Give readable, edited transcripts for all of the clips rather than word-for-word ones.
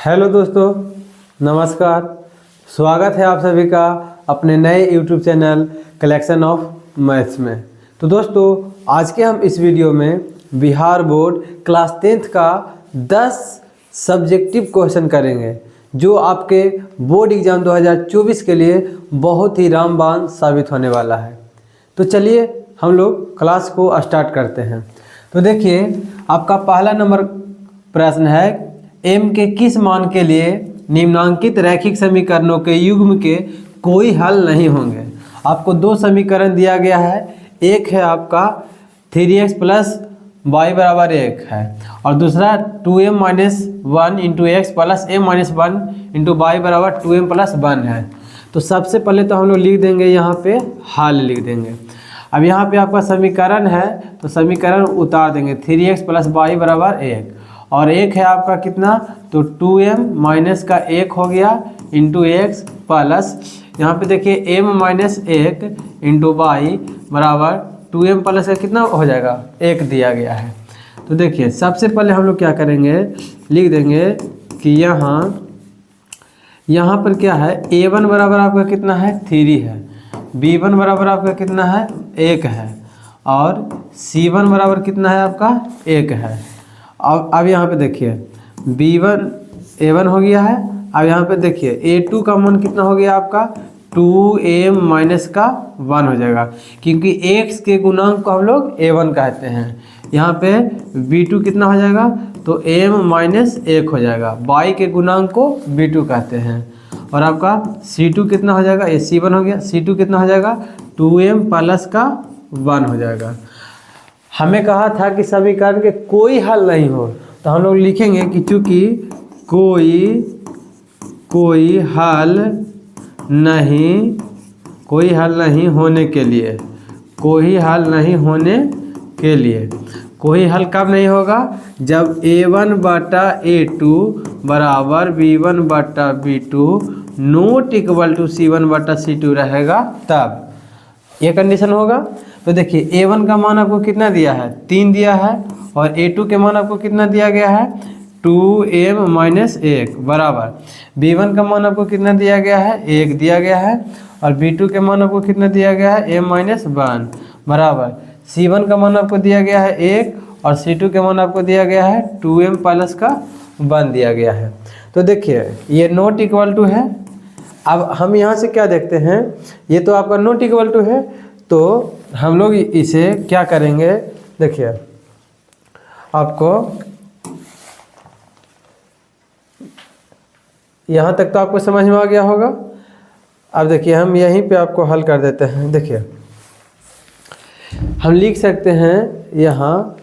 Hello दोस्तों, नमस्कार। स्वागत है आप सभी का अपने नए YouTube channel collection of maths में। तो दोस्तों, आज के हम इस वीडियो में बिहार बोर्ड क्लास 10th का 10 सब्जेक्टिव क्वेश्चन करेंगे जो आपके बोर्ड एग्ज़ाम 2024 के लिए बहुत ही रामबाण साबित होने वाला है। तो चलिए हम लोग क्लास को स्टार्ट करते हैं। तो देखिए, आपका पहला नंबर प्रश्न है, m के किस मान के लिए निम्नांकित रैखिक समीकरणों के युग्म के कोई हल नहीं होंगे। आपको दो समीकरण दिया गया है। एक है आपका 3x प्लस y बराबर 1 है और दूसरा 2m minus 1 into x plus m minus 1 into y बराबर 2m प्लस 1 है। तो सबसे पहले तो हम लोग लिख देंगे, यहाँ पे हल लिख देंगे। अब यहाँ पे आपका समीकरण है तो समीकरण उतार देंगे। 3x प्लस वाई बराबर 1 और 1 है आपका कितना, तो 2m माइनस का 1 हो गया इंटू एक्स प्लस यहाँ पे देखिए m माइनस 1 इंटू वाई बराबर 2m प्लस का कितना हो जाएगा, 1 दिया गया है। तो देखिए सबसे पहले हम लोग क्या करेंगे, लिख देंगे कि यहाँ पर क्या है, a1 बराबर आपका कितना है, 3 है, b1 बराबर आपका कितना है, 1 है और c1 बराबर कितना है आपका, 1 है। अब यहाँ पे देखिए b1 a1 हो गया है। अब यहाँ पे देखिए a2 का मान कितना हो गया आपका, 2m माइनस का 1 हो जाएगा, क्योंकि x के गुणांक को हम लोग a1 कहते हैं। यहाँ पे b2 कितना हो जाएगा, तो m माइनस 1 हो जाएगा। y के गुणांक को b2 कहते हैं। और आपका c2 कितना हो जाएगा, ये c1 हो गया, c2 कितना हो जाएगा, 2m प्लस का 1 हो जाएगा। हमें कहा था कि समीकरण के कोई हल नहीं हो, तो हम लोग लिखेंगे कि चूंकि कोई हल नहीं होने के लिए, कोई हल कब नहीं होगा, जब a1 बटा a2 बराबर b1 बटा b2 not equal to c1 बटा c2 रहेगा, तब ये कंडीशन होगा। तो देखिए a1 का मान आपको कितना दिया है, 3 दिया है और a2 के मान आपको कितना दिया गया है, 2m माइनस 1 बराबर b1 का मान आपको कितना दिया गया है, 1 दिया गया है और b2 के मान आपको कितना दिया गया है, m माइनस 1 बराबर c1 का मान आपको दिया गया है 1 और c2 के मान आपको दिया गया है 2m प्लस का 1 दिया गया है। तो देखिए ये नॉट इक्वल टू है। अब हम यहाँ से क्या देखते हैं, ये तो आपका नॉट इक्वल टू है, तो हम लोग इसे क्या करेंगे, देखिए आपको यहाँ तक तो आपको समझ में आ गया होगा। अब देखिए हम यहीं पे आपको हल कर देते हैं। देखिए हम लिख सकते हैं यहाँ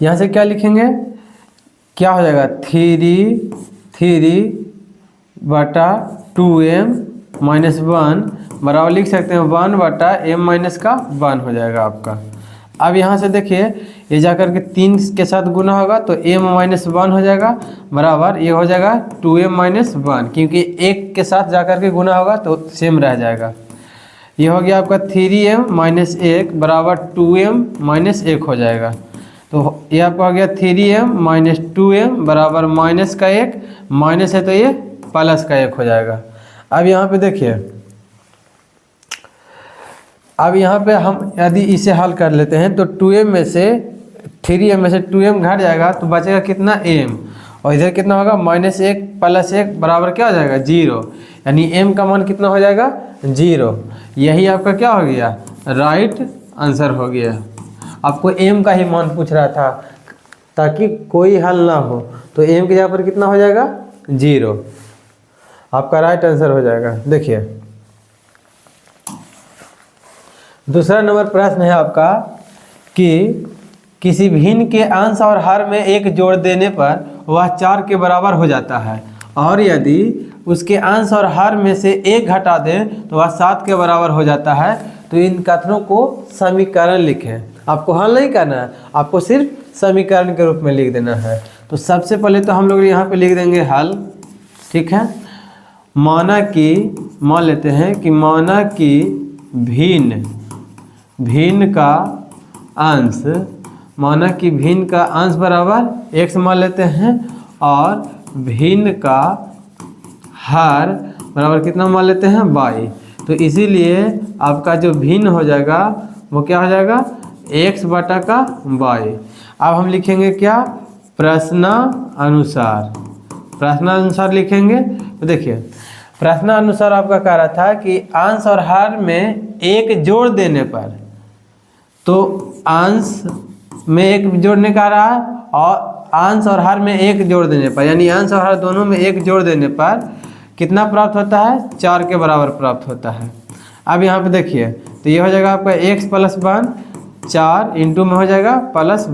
से क्या लिखेंगे, क्या हो जाएगा, 3 बटा 2m माइनस 1 बराबर लिख सकते हैं 1 बटा m माइनस का 1 हो जाएगा आपका। अब यहाँ से देखिए ये जाकर के 3 के साथ गुना होगा तो m माइनस 1 हो जाएगा बराबर ये हो जाएगा 2m माइनस 1, क्योंकि 1 के साथ जाकर के गुना होगा तो सेम रह जाएगा। ये हो गया आपका 3m माइनस 1 बराबर 2m माइनस 1 हो जाएगा। तो ये आपका हो गया 3m माइनस 2m बराबर माइनस का 1, माइनस है तो ये प्लस का 1 हो जाएगा। अब यहाँ पे देखिए, अब यहाँ पे हम यदि इसे हल कर लेते हैं तो 2m में से 3m में से 2m घट जाएगा तो बचेगा कितना, m, और इधर कितना होगा, माइनस 1 प्लस 1 बराबर क्या हो जाएगा, 0, यानी m का मान कितना हो जाएगा, 0। यही आपका क्या हो गया, राइट आंसर हो गया। आपको m का ही मान पूछ रहा था ताकि कोई हल ना हो, तो m के जगह पर कितना हो जाएगा, 0, आपका राइट आंसर हो जाएगा। देखिए दूसरा नंबर प्रश्न है आपका कि किसी भिन्न के अंश और हर में 1 जोड़ देने पर वह 4 के बराबर हो जाता है और यदि उसके अंश और हर में से 1 घटा दें तो वह 7 के बराबर हो जाता है। तो इन कथनों को समीकरण लिखें। आपको हल नहीं करना है, आपको सिर्फ समीकरण के रूप में लिख देना है। तो सबसे पहले तो हम लोग यहाँ पे लिख देंगे हल, ठीक है। मान लेते हैं कि भिन्न भिन्न का अंश, माना कि भिन्न का अंश बराबर x मान लेते हैं और भिन्न का हर बराबर कितना मान लेते हैं y। तो इसीलिए आपका जो भिन्न हो जाएगा वो क्या हो जाएगा x बटा का y। अब हम लिखेंगे क्या, प्रश्नानुसार लिखेंगे। तो देखिए प्रश्नानुसार आपका कह रहा था कि अंश और हर में एक जोड़ देने पर, तो अंश में एक जोड़ने का रहा है और अंश और हर में एक जोड़ देने पर, यानी अंश और हर दोनों में एक जोड़ देने पर कितना प्राप्त होता है, 4 के बराबर प्राप्त होता है। अब यहाँ पे देखिए तो ये हो जाएगा आपका x + 1, 4 इंटू में हो जाएगा प्लस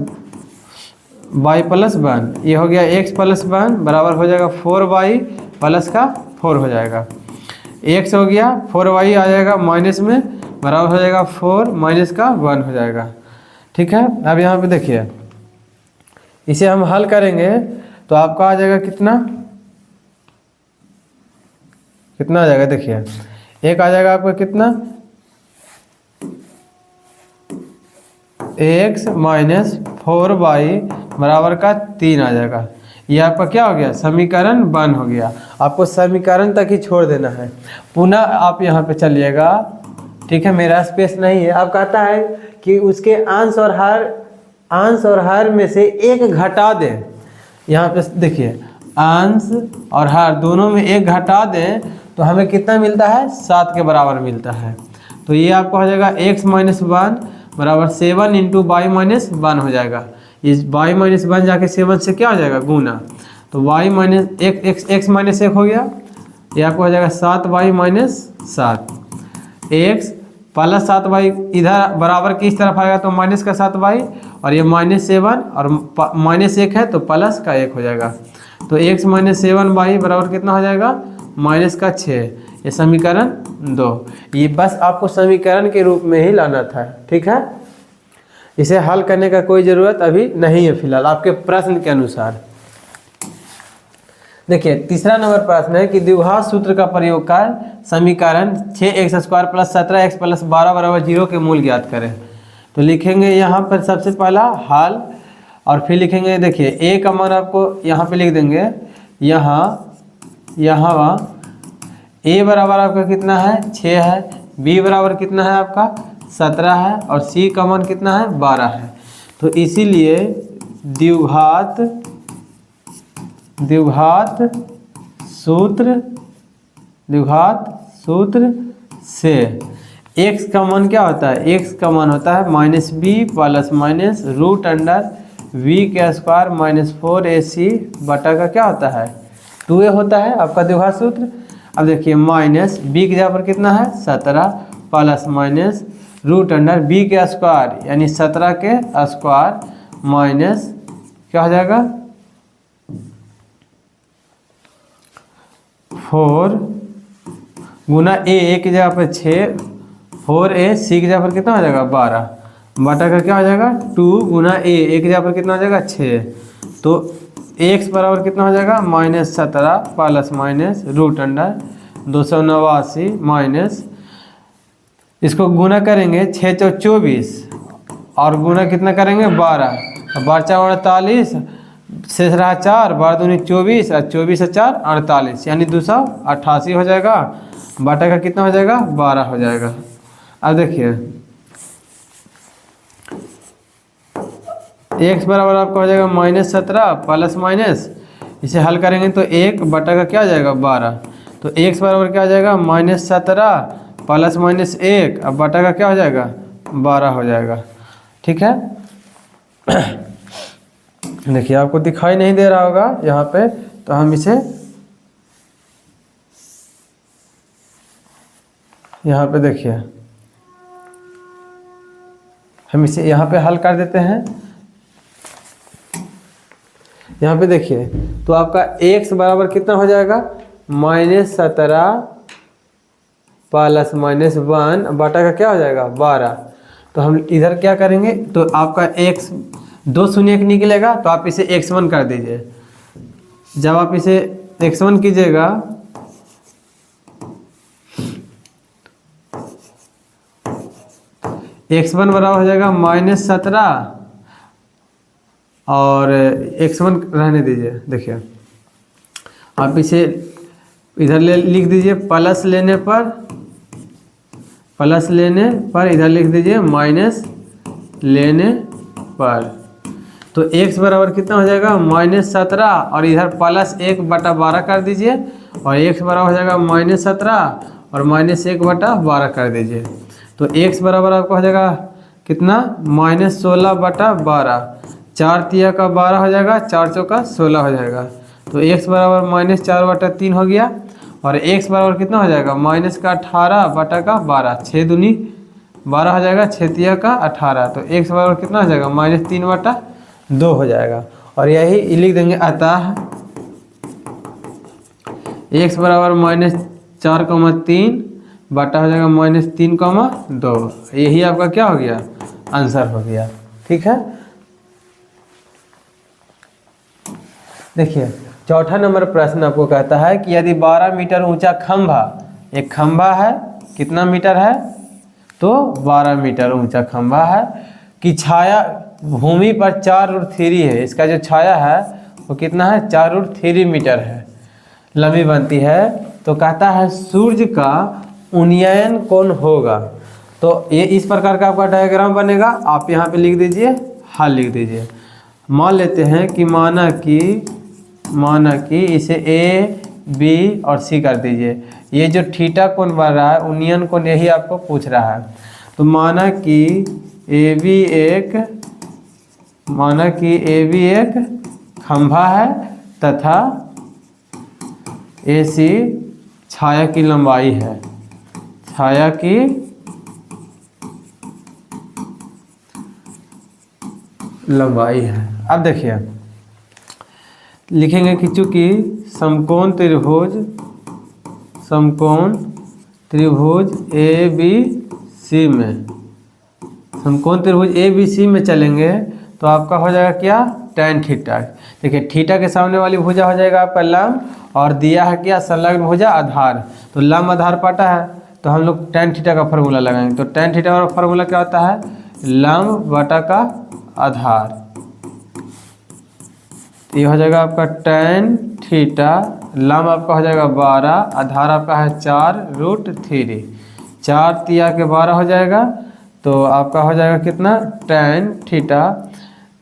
y + 1, ये हो गया x + 1 बराबर हो जाएगा 4y प्लस का 4 हो जाएगा, x हो गया 4y आ जाएगा माइनस में बराबर हो जाएगा 4 माइनस का 1 हो जाएगा। ठीक है, अब यहाँ पे देखिए इसे हम हल करेंगे तो आपका आ जाएगा कितना आ जाएगा, देखिए एक आ जाएगा आपका कितना x - 4y बराबर का 3 आ जाएगा। ये आपका क्या हो गया, समीकरण 1 हो गया। आपको समीकरण तक ही छोड़ देना है, पुनः आप यहाँ पे चलिएगा। ठीक है, मेरा स्पेस नहीं है। अब कहता है कि उसके अंश और हर में से एक घटा दें। यहाँ पे देखिए अंश और हर दोनों में एक घटा दें तो हमें कितना मिलता है, 7 के बराबर मिलता है। तो ये आपका हो जाएगा x - 1 बराबर 7 इंटू y - 1 हो जाएगा। इस y - 1 जाके 7 से क्या हो जाएगा, गुना। तो y - 1 हो गया, ये आपको हो जाएगा 7y - 7, x प्लस 7y इधर बराबर की इस तरफ आएगा तो माइनस का 7y, और ये -7 और -1 है तो प्लस का 1 हो जाएगा। तो x - 7y बराबर कितना हो जाएगा, माइनस का 6। ये समीकरण 2। ये बस आपको समीकरण के रूप में ही लाना था। ठीक है, इसे हल करने का कोई ज़रूरत अभी नहीं है फिलहाल, आपके प्रश्न के अनुसार। देखिए तीसरा नंबर प्रश्न है कि द्विघात सूत्र का प्रयोग कर समीकरण 6x² + 17x + 12 बराबर 0 के मूल ज्ञात करें। तो लिखेंगे यहाँ पर सबसे पहला हल, और फिर लिखेंगे देखिए a का मान आपको यहाँ पे लिख देंगे, यहाँ a बराबर आपका कितना है, 6 है, b बराबर कितना है आपका 17 है, और c का मान कितना है, 12 है। तो इसीलिए द्विघात सूत्र से x का मान क्या होता है, x का मान होता है -b + √v² - 4ac बटा का क्या होता है, 2a होता है आपका द्विघात सूत्र। अब देखिए माइनस b की जगह पर कितना है, 17 प्लस माइनस √v² यानी 17 के स्क्वायर माइनस क्या हो जाएगा 4 गुना a की जगह पर 6, 4a, c की जगह पर कितना हो जाएगा 12 बटा का क्या हो जाएगा 2 गुना a की जगह पर कितना हो जाएगा 6। तो x बराबर कितना हो जाएगा -17 प्लस माइनस √289 माइनस, इसको गुना करेंगे 6 × 24 और गुना कितना करेंगे 12, 12 × 48 शेष रहा 4, 12 दूनी 24 और 24 से 4 48 यानी 288 हो जाएगा, बटा का कितना हो जाएगा 12 हो जाएगा। अब देखिए x बराबर आपका हो जाएगा -17 प्लस माइनस, इसे हल करेंगे तो 1 बटा का क्या हो जाएगा 12। तो x बराबर क्या हो जाएगा -17 प्लस माइनस 1 अब बटा का क्या हो जाएगा 12 हो जाएगा। ठीक है, देखिए आपको दिखाई नहीं दे रहा होगा यहाँ पे, तो हम इसे यहाँ पे देखिए हम इसे यहाँ पे हल कर देते हैं। यहाँ पे देखिए तो आपका x बराबर कितना हो जाएगा -17 प्लस -1 बटा का क्या हो जाएगा 12। तो हम इधर क्या करेंगे, तो आपका x 2 शून्य निकलेगा तो आप इसे x1 कर दीजिए। जब आप इसे x1 कीजिएगा x1 बराबर हो जाएगा -17 और x1 रहने दीजिए। देखिए आप इसे इधर लिख दीजिए, प्लस लेने पर इधर लिख दीजिए माइनस लेने पर। तो x बराबर कितना हो जाएगा -17 और इधर +1/12 कर दीजिए और x बराबर हो जाएगा -17 और -1/12 कर दीजिए। तो x बराबर आपका हो जाएगा कितना -16/12। 4 तिया का 12 हो जाएगा, 4 चौका 16 हो जाएगा। तो x बराबर -4/3 हो गया और x बराबर कितना हो जाएगा -18/12। 6 दूनी 12 हो जाएगा, 6 तिया का 18। तो x बराबर कितना हो जाएगा -3/2 हो जाएगा। और यही लिख देंगे अतः x बराबर -4,3 बटा हो जाएगा -3,2। यही आपका क्या हो गया, आंसर हो गया। ठीक है, देखिए चौथा नंबर प्रश्न आपको कहता है कि यदि 12 मीटर ऊंचा खंभा, एक खंभा है, कितना मीटर है तो 12 मीटर ऊंचा खंभा है, कि छाया भूमि पर 4√3 है। इसका जो छाया है वो कितना है 4√3 मीटर है, लंबी बनती है। तो कहता है सूर्य का उन्नयन कोण होगा। तो ये इस प्रकार का आपका डायग्राम बनेगा। आप यहाँ पे लिख दीजिए, हल लिख दीजिए। मान लेते हैं कि माना कि इसे ए बी और सी कर दीजिए। ये जो थीटा कोण बन रहा है, उन्नयन कोण, यही आपको पूछ रहा है। तो माना कि ए बी एक खंभा है तथा ए सी छाया की लंबाई है, छाया की लंबाई है। अब देखिए लिखेंगे कि चूंकि समकोण त्रिभुज ए बी सी में, समकोण त्रिभुज ए बी सी में चलेंगे तो आपका हो जाएगा क्या, tan थीटा। देखिए थीटा के सामने वाली भुजा हो जाएगा आपका लंब, और दिया है क्या, संलग्न भुजा आधार। तो लंब आधार पाटा है तो हम लोग tan थीटा का फार्मूला लगाएंगे। तो tan थीटा का फार्मूला क्या होता है, लंब बटा का आधार। ये हो जाएगा आपका tan थीटा, लंब आपका हो जाएगा 12, आधार आपका है 4√3, 4 तिया के 12 हो जाएगा। तो आपका हो जाएगा कितना, tan थीटा।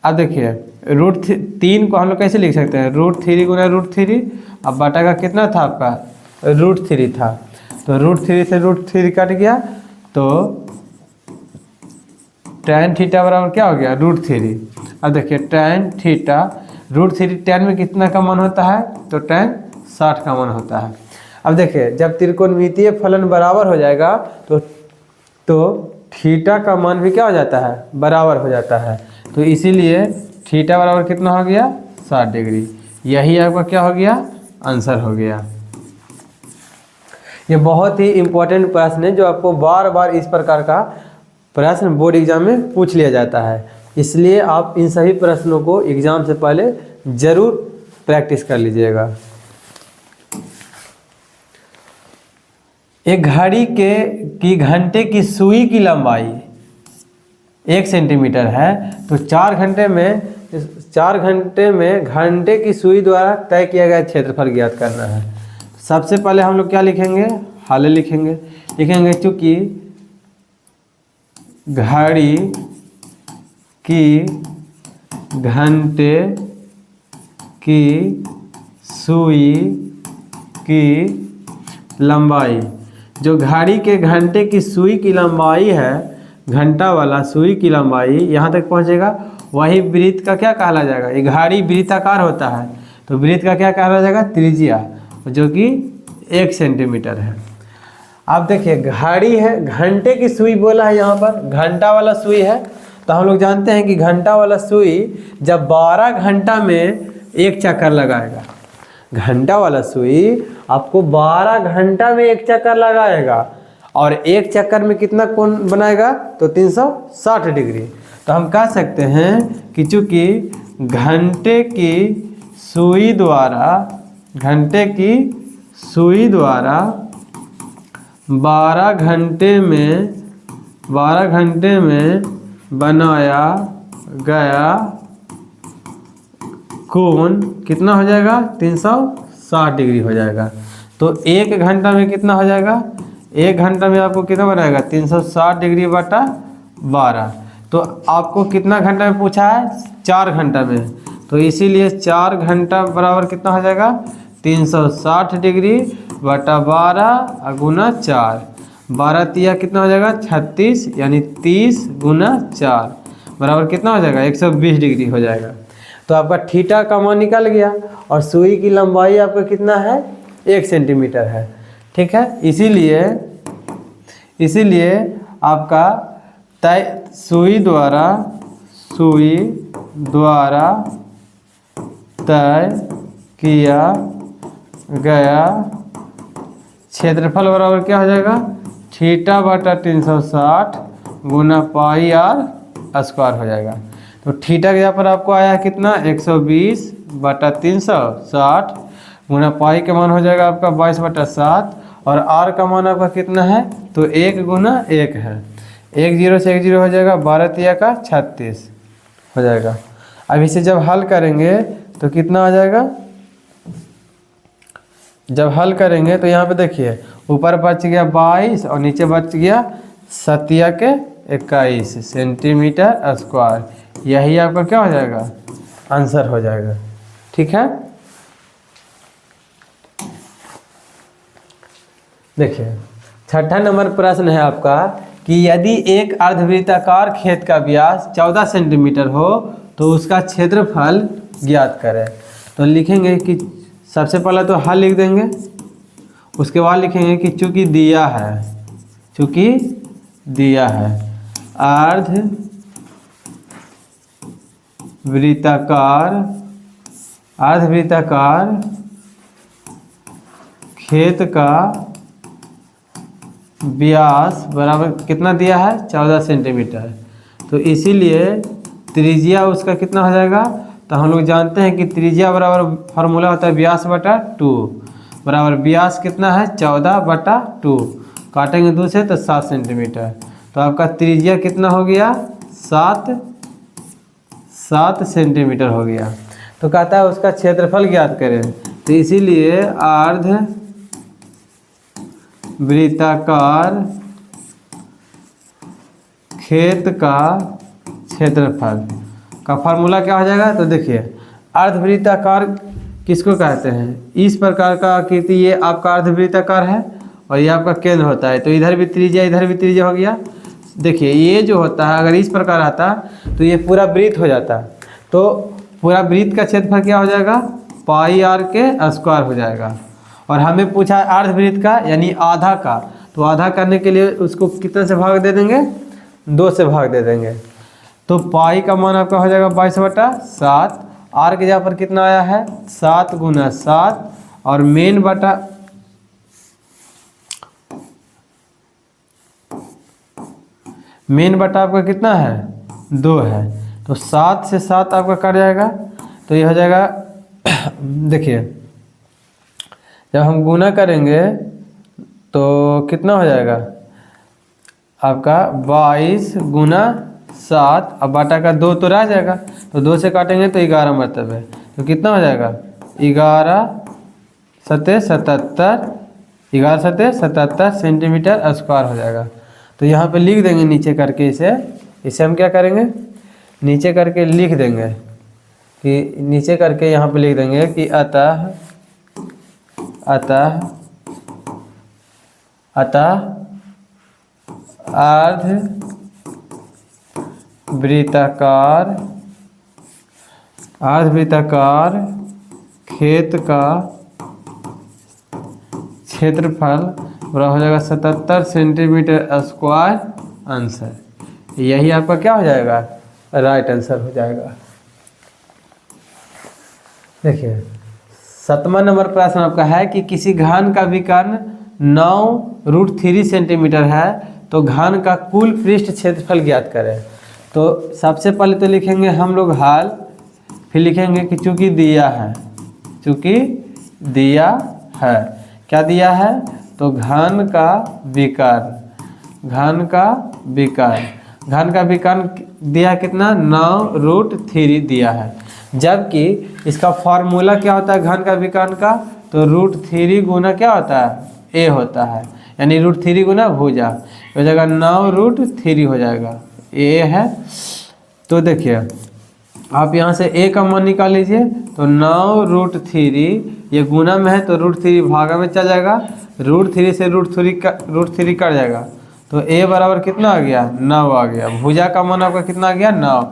अब देखिए √3 को हम लोग कैसे लिख सकते हैं, √3 गुना √3। अब बटा का कितना था आपका, √3 था। तो √3 से √3 कट गया तो tan थीटा बराबर क्या हो गया, √3। अब देखिए tan थीटा, √3 tan में कितना का मान होता है, तो tan 60 का मान होता है। अब देखिए जब त्रिकोणमितीय फलन बराबर हो जाएगा तो थीटा का मान भी क्या हो जाता है, बराबर हो जाता है। तो इसीलिए थीटा बराबर कितना हो गया, 60 डिग्री। यही आपका क्या हो गया, आंसर हो गया। ये बहुत ही इम्पोर्टेंट प्रश्न है जो आपको बार बार इस प्रकार का प्रश्न बोर्ड एग्जाम में पूछ लिया जाता है। इसलिए आप इन सभी प्रश्नों को एग्जाम से पहले जरूर प्रैक्टिस कर लीजिएगा। एक घड़ी की घंटे की सुई की लंबाई 1 सेंटीमीटर है, तो 4 घंटे में घंटे की सुई द्वारा तय किया गया क्षेत्रफल ज्ञात करना है। सबसे पहले हम लोग क्या लिखेंगे, हल लिखेंगे चूंकि घड़ी की घंटे की सुई की लंबाई, जो घड़ी के घंटे की सुई की लंबाई है, घंटा वाला सुई की लंबाई यहाँ तक पहुँचेगा, वही वृत्त का क्या कहला जाएगा। ये घड़ी वृत्ताकार होता है तो वृत्त का क्या कहला जाएगा, त्रिज्या, जो कि 1 सेंटीमीटर है। अब देखिए घड़ी है, घंटे की सुई बोला है, यहाँ पर घंटा वाला सुई है। तो हम लोग जानते हैं कि घंटा वाला सुई जब 12 घंटा में एक चक्कर लगाएगा, घंटा वाला सुई आपको 12 घंटा में एक चक्कर लगाएगा और एक चक्कर में कितना कोण बनाएगा, तो 360 डिग्री। तो हम कह सकते हैं कि चूंकि घंटे की सुई द्वारा 12 घंटे में 12 घंटे में बनाया गया कोण कितना हो जाएगा? 360 डिग्री हो जाएगा। तो 1 घंटा में कितना हो जाएगा? 1 घंटा में आपको कितना बनाएगा? 360 डिग्री बटा 12। तो आपको कितना घंटा में पूछा है? 4 घंटा में। तो इसीलिए 4 घंटा बराबर कितना हो जाएगा? 360 डिग्री बटा 12 गुना 4। 12 तिया कितना हो जाएगा? 36, यानी 30 गुना 4 बराबर कितना हो जाएगा? 120 डिग्री हो जाएगा। तो आपका थीटा का मान निकल गया और सुई की लंबाई आपका कितना है? 1 सेंटीमीटर है। ठीक है, इसीलिए आपका सुई द्वारा तय किया गया क्षेत्रफल बराबर क्या हो जाएगा? थीटा बटा 360 गुना पाई आर स्क्वायर हो जाएगा। तो थीटा के यहाँ पर आपको आया कितना? 120 बटा 360 गुना पाई का मान हो जाएगा आपका 22 बटा 7 और आर का मान आपका कितना है? तो 1 गुना 1 है। 1 0 से 1 0 हो जाएगा, 12 तिया का 36 हो जाएगा। अब इसे जब हल करेंगे तो कितना आ जाएगा? जब हल करेंगे तो यहाँ पे देखिए ऊपर बच गया 22 और नीचे बच गया 7 के 21 सेंटीमीटर स्क्वायर। यही आपका क्या हो जाएगा? आंसर हो जाएगा। ठीक है, देखिए 6ठा नंबर प्रश्न है आपका कि यदि एक अर्धवृत्ताकार खेत का व्यास 14 सेंटीमीटर हो तो उसका क्षेत्रफल ज्ञात करें। तो लिखेंगे कि सबसे पहले तो हल लिख देंगे, उसके बाद लिखेंगे कि चूंकि दिया है अर्धवृत्ताकार खेत का व्यास बराबर कितना दिया है? 14 सेंटीमीटर। तो इसीलिए त्रिज्या उसका कितना हो जाएगा? तो हम लोग जानते हैं कि त्रिज्या बराबर फार्मूला होता है व्यास बटा 2 बराबर व्यास कितना है? 14 बटा 2। काटेंगे 2 से तो 7 सेंटीमीटर। तो आपका त्रिज्या कितना हो गया? 7 सेंटीमीटर हो गया। तो कहता है उसका क्षेत्रफल ज्ञात करें। तो इसीलिए अर्धवृत्ताकार खेत का क्षेत्रफल का फार्मूला क्या हो जाएगा? तो देखिए अर्धवृत्ताकार किसको कहते हैं? इस प्रकार का आकृति ये आपका अर्धवृत्ताकार है और ये आपका केंद्र होता है। तो इधर भी त्रिज्या इधर भी त्रिज्या हो गया। देखिए ये जो होता है अगर इस प्रकार आता तो ये पूरा वृत्त हो जाता। तो पूरा वृत्त का क्षेत्रफल क्या हो जाएगा? पाई आर के स्क्वायर हो जाएगा। और हमें पूछा अर्धवृत्त का यानी आधा का, तो आधा करने के लिए उसको कितने से भाग दे देंगे? 2 से भाग दे देंगे। तो पाई का मान आपका हो जाएगा 22 बटा 7। आर के जगह पर कितना आया है? 7 गुना 7 और मेन बटा आपका कितना है? 2 है। तो 7 से 7 आपका कट जाएगा। तो ये हो जाएगा देखिए जब हम गुना करेंगे तो कितना हो जाएगा आपका? 22 गुना 7 अब बाटा का 2 तो रह जाएगा। तो 2 से काटेंगे तो 11 मतलब है। तो कितना हो जाएगा? 11 सत्ते 77 सेंटीमीटर स्क्वायर हो जाएगा। तो यहाँ पे लिख देंगे नीचे करके इसे हम क्या करेंगे? नीचे करके लिख देंगे कि नीचे करके यहाँ पे लिख देंगे कि अतः अर्धवृत्ताकार खेत का क्षेत्रफल बराबर हो जाएगा 77 सेंटीमीटर स्क्वायर आंसर। यही आपका क्या हो जाएगा? राइट आंसर हो जाएगा। देखिए 7वां नंबर प्रश्न आपका है कि किसी घन का विकर्ण 9√3 सेंटीमीटर है तो घन का कुल पृष्ठ क्षेत्रफल ज्ञात करें। तो सबसे पहले तो लिखेंगे हम लोग हाल, फिर लिखेंगे कि चूंकि दिया है क्या दिया है? तो घन का विकर्ण घन का विकर्ण, घन का विकर्ण दिया कितना 9√3 दिया है, जबकि इसका फॉर्मूला क्या होता है घन का विकर्ण का, तो √3 गुना क्या होता है a होता है, यानी √3 गुना भुजा हो जाएगा 9√3 हो जाएगा, a है। तो देखिए आप यहाँ से a का मान निकाल लीजिए, तो 9√3 ये गुना में है तो √3 भागा में चल जाएगा, √3 से √3 कट जाएगा, तो a बराबर कितना आ गया 9 आ गया। भुजा का मान आपका कितना आ गया 9।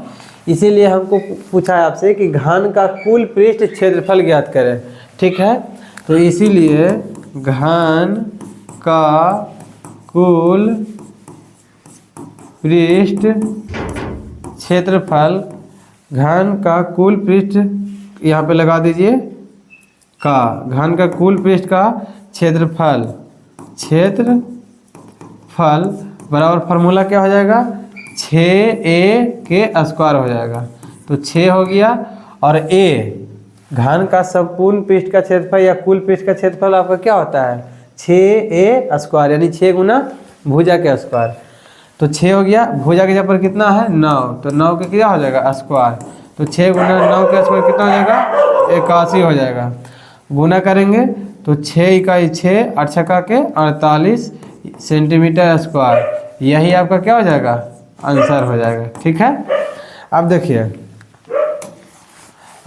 इसीलिए हमको पूछा है आपसे कि घन का कुल पृष्ठ क्षेत्रफल ज्ञात करें, ठीक है। तो इसीलिए घन का कुल पृष्ठ क्षेत्रफल, घन का कुल पृष्ठ यहाँ पे लगा दीजिए का, घन का कुल पृष्ठ का क्षेत्रफल, क्षेत्रफल बराबर फार्मूला क्या हो जाएगा 6a के स्क्वायर हो जाएगा, तो 6 हो गया। और a घन का संपूर्ण पृष्ठ का क्षेत्रफल या कुल पृष्ठ का क्षेत्रफल आपका क्या होता है 6a स्क्वायर, यानी 6 गुना भुजा के स्क्वायर, तो 6 हो गया। भुजा के जगह पर कितना है 9, तो 9 का क्या हो जाएगा स्क्वायर, तो 6 गुना 9 का स्क्वायर कितना हो जाएगा 81 हो जाएगा। गुना करेंगे तो 6 इकाई 6 8 छक्का के 48 सेंटीमीटर स्क्वायर, यही आपका क्या हो जाएगा आंसर हो जाएगा, ठीक है। अब देखिए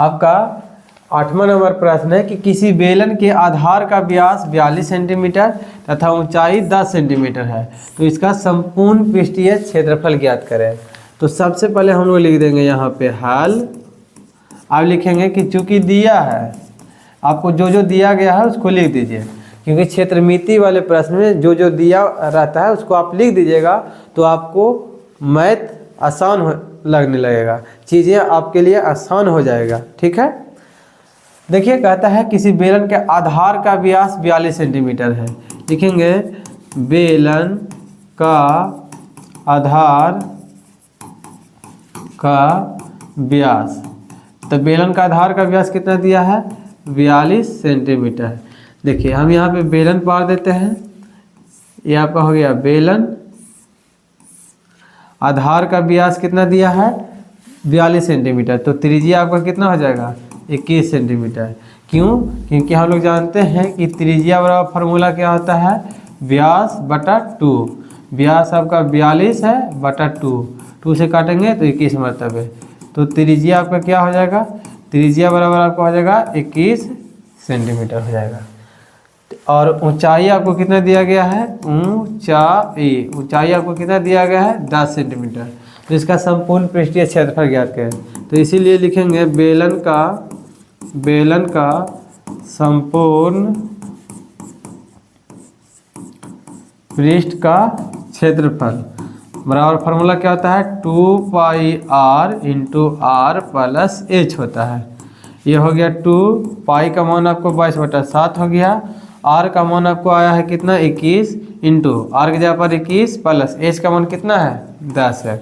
आपका 8वां नंबर प्रश्न है कि किसी बेलन के आधार का व्यास 42 सेंटीमीटर तथा ऊंचाई 10 सेंटीमीटर है, तो इसका संपूर्ण पृष्ठीय क्षेत्रफल ज्ञात करें। तो सबसे पहले हम लोग लिख देंगे यहाँ पे हल। आप लिखेंगे कि चूंकि दिया है, आपको जो जो दिया गया है उसको लिख दीजिए, क्योंकि क्षेत्रमिति वाले प्रश्न में जो जो दिया रहता है उसको आप लिख दीजिएगा, तो आपको मैथ आसान लगने लगेगा, चीज़ें आपके लिए आसान हो जाएगा, ठीक है। देखिए कहता है किसी बेलन के आधार का व्यास 42 सेंटीमीटर है, लिखेंगे बेलन का आधार का व्यास, तो बेलन का आधार का व्यास कितना दिया है 42 सेंटीमीटर। देखिए हम यहाँ पे बेलन पार देते हैं, ये आपका हो गया बेलन, आधार का व्यास कितना दिया है 42 सेंटीमीटर, तो त्रिज्या आपका कितना हो जाएगा 21 सेंटीमीटर। क्यों? क्योंकि हम लोग जानते हैं कि त्रिज्या बराबर फार्मूला क्या होता है व्यास बटा 2, व्यास आपका 42 है बटा 2 से काटेंगे तो 21 मरतबे, तो त्रिज्या आपका क्या हो जाएगा, त्रिज्या बराबर आपका हो जाएगा 21 सेंटीमीटर हो जाएगा। और ऊंचाई आपको कितना दिया गया है, ऊंचाई आपको कितना दिया गया है 10 सेंटीमीटर, तो इसका संपूर्ण पृष्ठीय क्षेत्रफल ज्ञात करें। तो इसीलिए लिखेंगे बेलन का संपूर्ण पृष्ठ का क्षेत्रफल बराबर फार्मूला क्या होता है 2πr × r + h होता है। ये हो गया 2 पाई का मान आपको 22/7 हो गया, r का मान आपको आया है कितना 21 इंटू r की जगह पर 21 प्लस h का मान कितना है 10 है,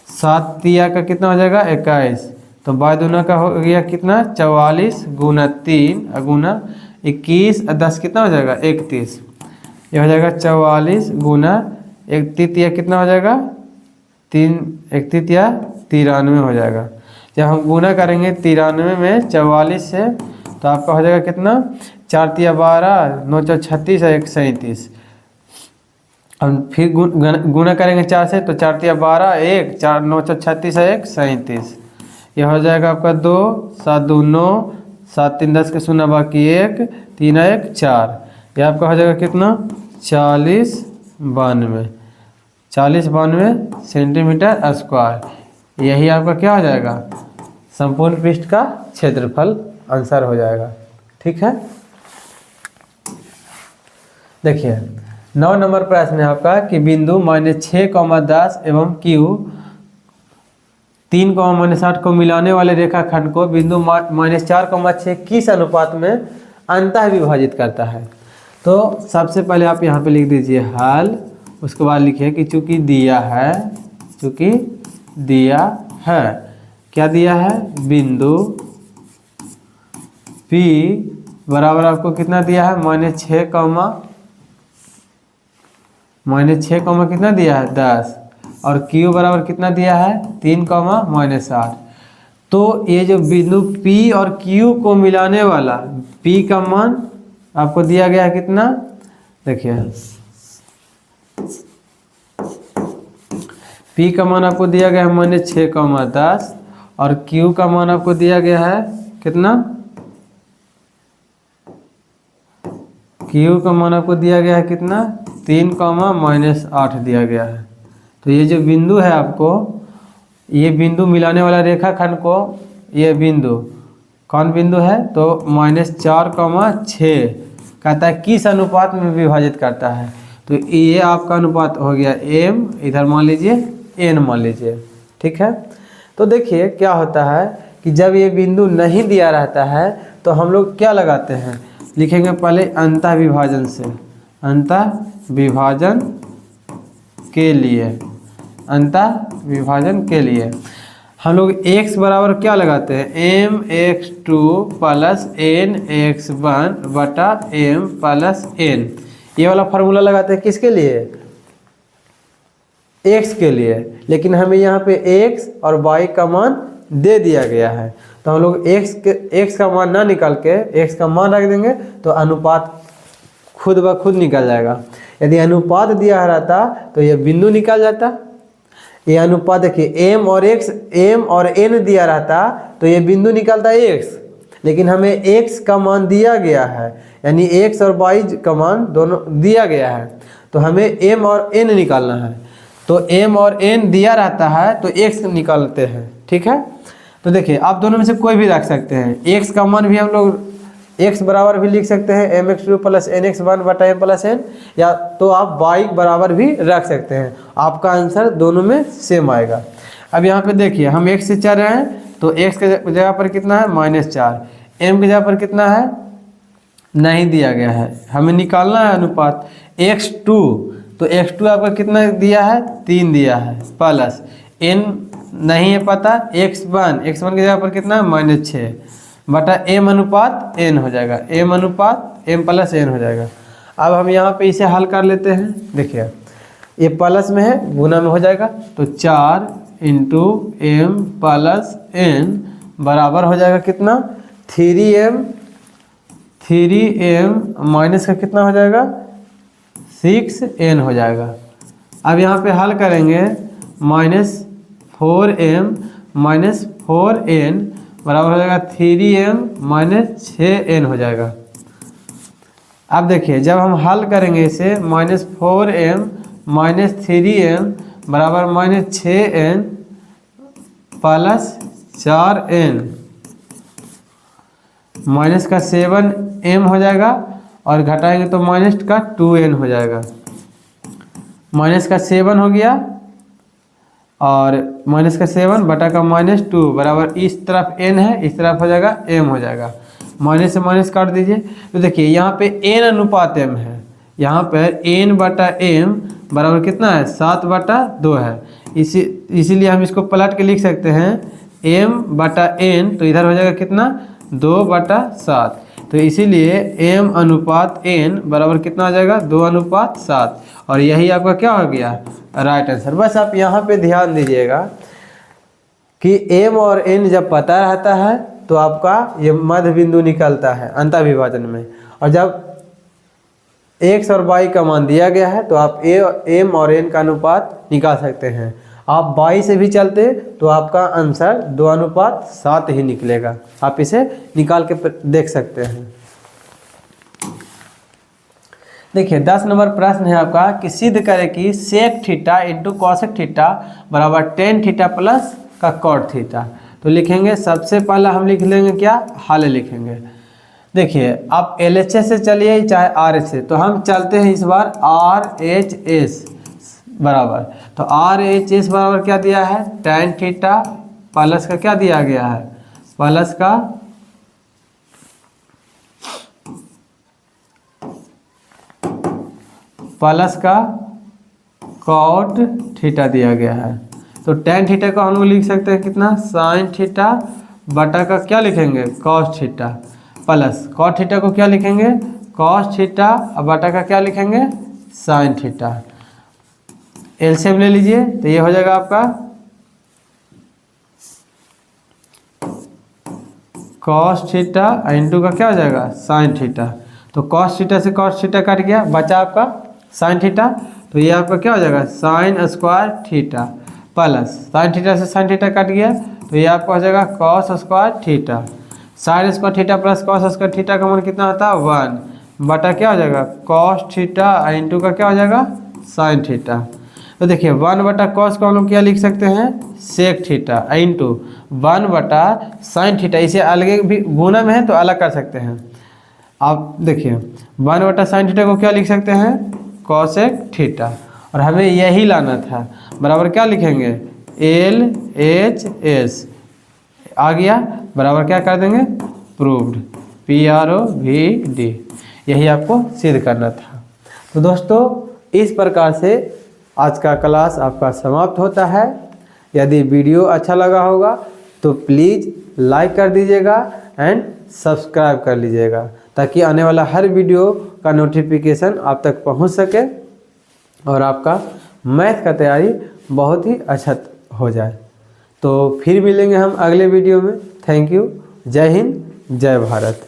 7 तिया का कितना हो जाएगा 21, तो बाय दूना का हो गया कितना 44 गुना 3 गुना 21 और 10 कितना हो जाएगा 31, ये हो जाएगा 44 गुना 1/3 कितना हो जाएगा 3/1 हो जाएगा। जब हम गुना करेंगे 93 में 44 से तो आपका हो जाएगा कितना 4×3 = 12, 9×4 = 36 और 1×37। हम फिर गुना करेंगे 4 से तो 4×3 = 12, 1 4 9×36 और 1×37, यह हो जाएगा आपका 2 7 2 9 7 3 10 के 0 बाकी 1 3 1 4, यह आपका हो जाएगा कितना 40 92 सेंटीमीटर स्क्वायर, यही आपका क्या हो जाएगा संपूर्ण पृष्ठ का क्षेत्रफल आंसर हो जाएगा, ठीक है। देखिए 9 नंबर प्रश्न है आपका कि बिंदु -6,10 एवं Q 3,-8 को मिलाने वाले रेखाखंड को बिंदु -4,6 किस अनुपात में अंतः विभाजित करता है। तो सबसे पहले आप यहाँ पे लिख दीजिए हल, उसके बाद लिखिए कि चूंकि दिया है क्या दिया है बिंदु P बराबर आपको कितना दिया है -6, -6 कॉमा कितना दिया है 10, और Q बराबर कितना दिया है 3 कॉमा -8। तो ये जो बिंदु P और Q को मिलाने वाला P का मान आपको दिया गया है कितना, देखिए P का मान आपको दिया गया है -6 कॉमा 10, और Q का मान आपको दिया गया है कितना, Q का मान आपको दिया गया है कितना 3 कॉमा -8 दिया गया है। तो ये जो बिंदु है आपको, ये बिंदु मिलाने वाला रेखाखंड को, ये बिंदु कौन बिंदु है, तो -4,6 कहता है किस अनुपात में विभाजित करता है। तो ये आपका अनुपात हो गया m, इधर मान लीजिए n मान लीजिए, ठीक है। तो देखिए क्या होता है कि जब ये बिंदु नहीं दिया रहता है तो हम लोग क्या लगाते हैं, लिखेंगे पहले अंतः विभाजन से, अंतः विभाजन के लिए, अंतः विभाजन के लिए हम लोग x बराबर क्या लगाते हैं, mx2 प्लस nx1 बटा m प्लस n, ये वाला फार्मूला लगाते हैं किसके लिए, x के लिए। लेकिन हमें यहाँ पे x और y का मान दे दिया गया है, तो हम लोग x का मान ना निकाल के x का मान रख देंगे तो अनुपात खुद ब खुद निकल जाएगा। यदि अनुपात दिया रहता तो ये बिंदु निकल जाता। ये अनुपात देखिए m और n दिया रहता तो ये बिंदु निकलता x, लेकिन हमें x का मान दिया गया है, यानी x और y का मान दोनों दिया गया है, तो हमें m और n निकालना है। तो m और n दिया रहता है तो x निकालते हैं, ठीक है। तो देखिए आप दोनों में से कोई भी रख सकते हैं, x का मान भी हम लोग x बराबर भी लिख सकते हैं mx2 प्लस nx1 बटा m प्लस n, या तो आप y बराबर भी रख सकते हैं, आपका आंसर दोनों में सेम आएगा। अब यहाँ पे देखिए हम x से चल रहे हैं तो x के जगह पर कितना है -4, m की जगह पर कितना है नहीं दिया गया है, हमें निकालना है अनुपात x2, तो x2 आपका कितना दिया है 3 दिया है, प्लस n नहीं है पता, x1 की जगह पर कितना है -6 बटा m अनुपात n हो जाएगा, m अनुपात m प्लस n हो जाएगा। अब हम यहाँ पे इसे हल कर लेते हैं, देखिए ये प्लस में है गुना में हो जाएगा, तो 4 इंटू m प्लस n बराबर हो जाएगा कितना 3m माइनस का कितना हो जाएगा 6n हो जाएगा। अब यहाँ पे हल करेंगे -4m बराबर हो जाएगा 3m माइनस 6n हो जाएगा। अब देखिए जब हम हल करेंगे इसे -4m माइनस 3m बराबर -6n प्लस 4n माइनस का 7m हो जाएगा, और घटाएंगे तो माइनस का 2n हो जाएगा। माइनस का 7 हो गया और माइनस का 7 बटा का -2 बराबर इस तरफ n है, इस तरफ हो जाएगा m हो जाएगा। माइनस से माइनस काट दीजिए, तो देखिए यहाँ पे n अनुपात m है, यहाँ पर n बटा m बराबर कितना है 7/2 है। इसीलिए हम इसको पलट के लिख सकते हैं m बटा n, तो इधर हो जाएगा कितना 2/7, तो इसीलिए m अनुपात n बराबर कितना आ जाएगा 2/7, और यही आपका क्या हो गया राइट आंसर। बस आप यहाँ पे ध्यान दीजिएगा कि m और n जब पता रहता है तो आपका ये मध्य बिंदु निकलता है अंतः विभाजन में, और जब x और y का मान दिया गया है तो आप m और n का अनुपात निकाल सकते हैं। आप y से भी चलते तो आपका आंसर 2/7 ही निकलेगा, आप इसे निकाल के देख सकते हैं। देखिए 10 नंबर प्रश्न है आपका कि सिद्ध करें कि sec theta into cosec theta बराबर टेन थीटा प्लस का कॉट थीटा। तो लिखेंगे सबसे पहला हम लिख लेंगे क्या हल लिखेंगे। देखिए आप LHS से चलिए चाहे RH से, तो हम चलते हैं इस बार RHS बराबर, तो RHS बराबर क्या दिया है tan थीटा प्लस का क्या दिया गया है प्लस का कॉट थीटा दिया गया है। तो tan थीटा को हम लोग लिख सकते हैं कितना sin थीटा बटा का क्या लिखेंगे cos theta, plus cot theta को क्या लिखेंगे cos थीटा बटा का क्या लिखेंगे sin थीटा। एलसीएम ले लीजिए तो ये हो जाएगा आपका कॉस थीटा इंटू का क्या हो जाएगा साइन थीटा। तो कॉस थीटा से कॉस थीटा कट गया, बचा आपका साइन थीटा। तो ये आपका क्या हो जाएगा sine square theta plus sine theta से साइन थीटा कट गया तो ये आपका हो जाएगा cos square theta. Sine square theta plus cos square theta का मान कितना होता है 1 बटा क्या हो जाएगा कॉस थीटा इंटू का क्या हो जाएगा साइन थीटा। तो देखिए 1 बटा कॉस को हम लोग क्या लिख सकते हैं सेक थीटा इंटू 1 बटा साइन थीटा। इसे अलग भी गुना में है तो अलग कर सकते हैं। आप देखिए 1 बटा साइन थीटा को क्या लिख सकते हैं कॉसेक थीटा, और हमें यही लाना था। बराबर क्या लिखेंगे एल एच एस आ गया, बराबर क्या कर देंगे प्रूव्ड PROVD। यही आपको सिद्ध करना था। तो दोस्तों इस प्रकार से आज का क्लास आपका समाप्त होता है। यदि वीडियो अच्छा लगा होगा तो प्लीज़ लाइक कर दीजिएगा एंड सब्सक्राइब कर लीजिएगा, ताकि आने वाला हर वीडियो का नोटिफिकेशन आप तक पहुंच सके और आपका मैथ का तैयारी बहुत ही अच्छा हो जाए। तो फिर मिलेंगे हम अगले वीडियो में। Thank you. जय हिंद, जय भारत।